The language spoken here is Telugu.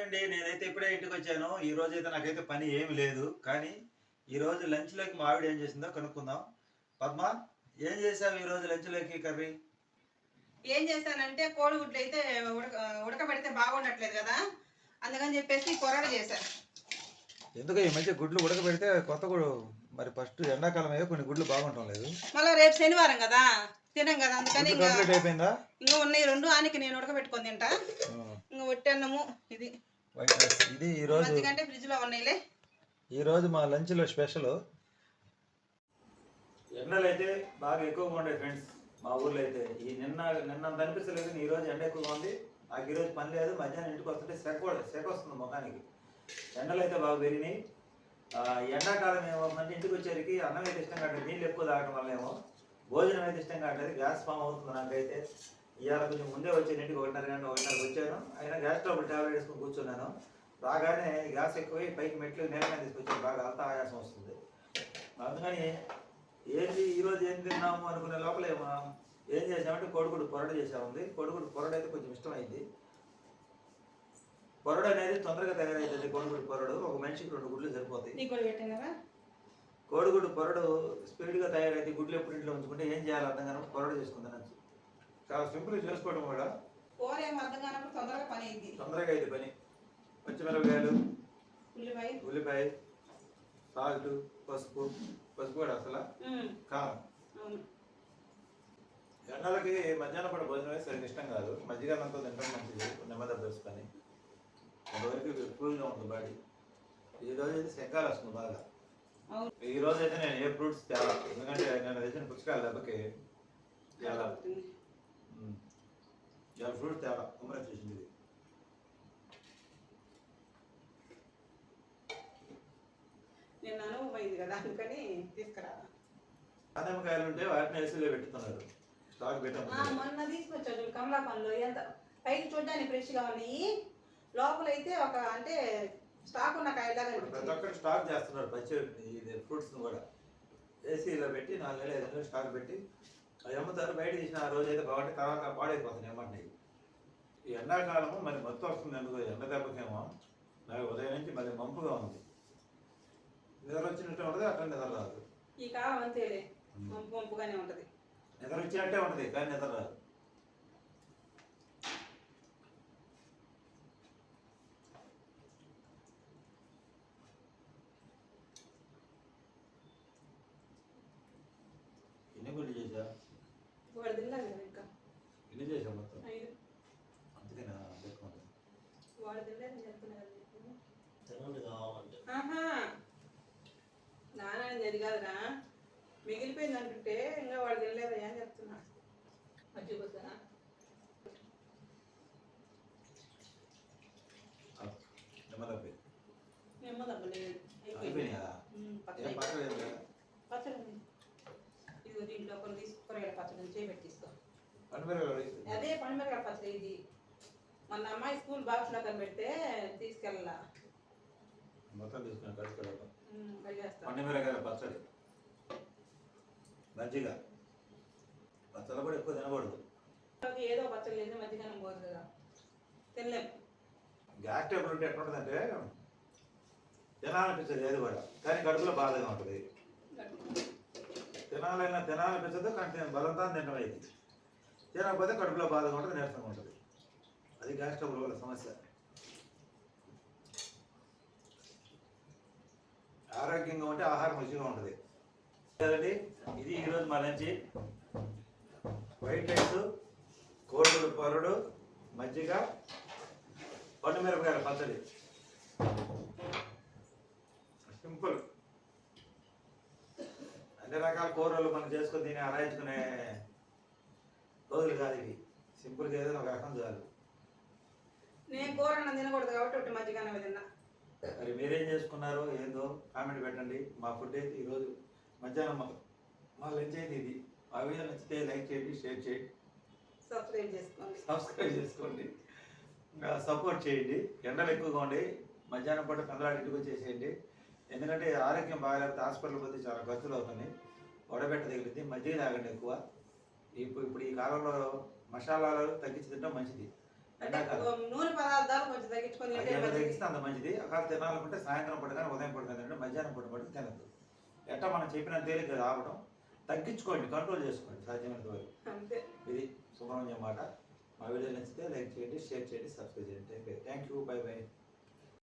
అండి నేనైతే ఇప్పుడే ఇంటికి వచ్చాను. ఈ రోజైతే నాకైతే పని ఏమి లేదు. కానీ ఈరోజు లంచ్‌లోకి మా ఆవిడ ఏం చేసిందో కనుక్కుందాం. పద్మ, ఏం చేసావు ఈరోజు లంచ్‌లోకి కర్రీ? ఏం చేశానంటే కోడిగుడ్లు అయితే ఉడకబెడితే బాగుండట్లేదు కదా, అందుకని చెప్పేసి కొరడ చేశాను. ఎందుకు ఈ మధ్య గుడ్లు ఉడకబెడితే కొత్త మరి ఫస్ట్ ఎండాకాలం కొన్ని గుడ్లు బాగుండటం లేదు. మళ్ళీ రేపు శనివారం కదా, తినం కదా, అందుకని కంప్లీట్ అయిపోయిందా? ఇంకా ఉన్నాయి 2 ఆనికి నేను ఉడకబెట్టుకొని తింటా. ఇంకా ఒట్టన్నము ఇది ఇది ఈరోజు ఎందుకంటే ఫ్రిడ్జ్లో ఉన్నాయిలే. ఈరోజు మా లంచ్లో స్పెషల్. ఎండలు అయితే బాగా ఎక్కువగా ఉండే ఫ్రెండ్స్ మా ఊర్లో అయితే. నిన్నంత అనిపించలేదు, ఈ రోజు ఎండ ఎక్కువగా ఉంది. నాకు ఈరోజు పని లేదు. మధ్యాహ్నం ఇంటికి వస్తుంటే సెక వస్తుంది ముఖానికి. ఎండలు అయితే బాగా పెరిగినాయి. ఎండాకాలం ఏమవుతుందంటే ఇంటికి వచ్చేసరికి అన్నం అయితే ఇష్టం కావట్లేదు, నీళ్ళు ఎక్కువ తాగడం వల్ల ఏమో భోజనం అయితే ఇష్టం కావట్లేదు, గ్యాస్ ఫామ్ అవుతుంది నాకైతే. ఇవాళ కొంచెం ముందే వచ్చాను, ఇంటికి 1:30 వచ్చాను. అయినా గ్యాస్ ట్రబుల్ టాబ్లెట్ వేసుకొని కూర్చున్నాను. రాగానే గ్యాస్ ఎక్కువై పైకి మెట్లు నేల మీద తీసుకొచ్చాను, బాగా అంతా ఆయాసం వస్తుంది. అందుకని ఈరోజు ఏం తిన్నాము అనుకునే లోపల ఏం చేసామంటే కోడిగుడ్డు పొరడ చేసాముంది. కోడిగుడ్డు పొరడ అయితే కొంచెం ఇష్టమైంది. పొరడు అనేది తొందరగా తయారవుతుంది. కోడిగుడ్డు పొరడు ఒక మనిషికి 2 గుడ్లు సరిపోతాయి. కోడిగుడ్డు పొరడు స్పీడ్గా తయారైతే గుడ్లు ఎప్పుడు ఇంట్లో ఉంచుకుంటే ఏం చేయాలి అర్థం కానప్పుడు పొరడు చేసుకుందాను. చాలా సింపుల్గా చేసుకోవడం కూడా తొందరగా అయితే పని. పచ్చిమిరపకాయలు, ఉల్లిపాయ, సాల్ట్, పసుపు కూడా అసలు కారం. ఎండలకి మధ్యాహ్నం పూట భోజనం సరిగ్గా ఇష్టం కాదు. మజ్జిగన్నంతో తింటాం మంచిది, నెమ్మది దోసుకొని. కొంతవరకు కూల్గా ఉంటుంది బాడీ. ఈరోజు అయితే శంకాలు వస్తుంది బాగా. ఈరోజు అయితే నేను ఏ ఫ్రూట్స్ తేలా, ఎందుకంటే నేను తెచ్చిన పుచ్చకాయలు దెబ్బకి తేలా. ఫ్రూట్స్ తేలా ఉమ్మర చేసింది. దానిమ్మకాయలు ఉంటే వాటిని ఏసీలో పెట్టుతున్నారు, స్టాక్ పెట్టాము. మొన్న తీసుకొచ్చాడు కమలా పండ్లు, ఎంత పైకి చూడడానికి ఫ్రెష్గా ఉన్నాయి, లోపల అయితే ఒక అంటే స్టాక్ ఉన్న కాయలాగా. ప్రతి ఒక్కరు స్టాక్ చేస్తున్నారు పచ్చి ఫ్రూట్స్ కూడా. ఏసీలో పెట్టి 4 నెలలు 5 నెలలు స్టాక్ పెట్టి అవి అమ్ముతారు. బయట తీసిన ఆ రోజు అయితే బాగుంటే తర్వాత పాడైపోతుంది ఏమంటున్నాయి. ఈ ఎండాకాలము మరి మొత్తం వస్తుంది. ఎందుకు ఎండ దెబ్బకేమో నాకు ఉదయం నుంచి మళ్ళీ మంపుగా ఉంది. నిద్ర వచ్చినట్టే ఉంటుంది, అట్లా నిద్ర రాదు. ఈ కాలం అంతేలే, మంపుగానే ఉంటుంది. నిద్ర వచ్చినట్టే ఉంటుంది కానీ నిద్ర రాదు. ఎన్ని గుడ్లు చేసా? ఎన్ని చేసా మొత్తం? అందుకేనా నాన్న అది కాదురా, మిగిలిపోయింది అంటుంటే ఇంకా వాడు తినలేదా అని చెప్తున్నా. మర్చిపోతానా? పచ్చడి ఇది దీంట్లో కొన్ని తీసుకురాయల పచ్చడి చేయబెట్టి తీసుకో. అదే పండుమిరకాయ పచ్చడి. ఇది మన అమ్మాయి స్కూల్ బాక్స్ లో కనిపెడితే తీసుకెళ్ళాల. మొత్తం తీసుకుని కలుపుకోవడం. పండుమిరకాయ పచ్చడి, మజ్జిగ. పచ్చడి కూడా ఎక్కువ తినకూడదు. ఏదో పచ్చడి లేదు, మధ్యాహ్నం పోదు కదా, తినలేము. గ్యాస్ ట్రబుల్ ఉంటే ఎట్లా ఉంటుందంటే తినాలనిపించదు ఏది కూడా, కానీ కడుపులో బాధగా ఉంటుంది. తినాలనిపించదు కానీ బలంతా తినడం అయింది. తినకపోతే కడుపులో బాధగా ఉంటుంది, నీరసంగా ఉంటుంది. అది గ్యాస్ ట్రబుల్ వల్ల సమస్య. ఆరోగ్యంగా ఉంటే ఆహారం రుచిగా ఉంటుంది కదండి. ఇది ఈరోజు మా లంచ్. వైట్ రైస్, కోడిగుడ్డు పొరడు, మజ్జిగ, పండుమిరపకాయల పచ్చడి. సింపుల్. అన్ని రకాల కూరలు మనం చేసుకొని తిని ఆరాయించుకునే రోజులు కాదు ఇవి. సింపుల్గా ఏదైనా ఒక రకం చాలు. నేను కూర అన్నం తినకూడదు కాబట్టి ఒకటి మజ్జిగ తిన్నా. మరి మీరేం చేసుకున్నారో ఏందో కామెంట్ పెట్టండి. మా ఫుడ్ అయితే ఈరోజు మధ్యాహ్నం మా లంచ్ అయితే ఇది. ఆ వీడియో నచ్చితే లైక్ చేయండి, షేర్ చేయండి, సబ్స్క్రైబ్ చేసుకోండి, సపోర్ట్ చేయండి. ఎండలు ఎక్కువగా ఉండి మధ్యాహ్నం పూట పెందలాడి ఇంటికి వచ్చేసేయండి. ఎందుకంటే ఆరోగ్యం బాగాలేకపోతే హాస్పిటల్ పోతే చాలా ఖర్చులు అవుతున్నాయి. వడబెట్ట తగిలింది. మజ్జిగ తాగండి ఎక్కువ. ఇప్పుడు ఈ కాలంలో మసాలాలు తగ్గించి తినడం మంచిది. అంటే ఎండాకాలం నూనె పదార్థాలు కొంచెం తగ్గించుకొని అది తింటే ఎంత మంచిది. తగ్గిస్తే అంత మంచిది. ఒకవేళ తినాలనుకుంటే సాయంత్రం పూట కానీ ఉదయం పూట కానీ మధ్యాహ్నం పూట కూడా తినద్దు. ఎట్టా మనం చెప్పిన తేలిక రావడం తగ్గించుకోండి, కంట్రోల్ చేసుకోండి సాధ్యమైనంత వరకు. అంతే. ఇది సుబ్రహ్మణ్యం మాట. మా వీడియో నచ్చితే లైక్ చేయండి, షేర్ చేయండి, సబ్స్క్రైబ్ చేయండి. Thank you, by by.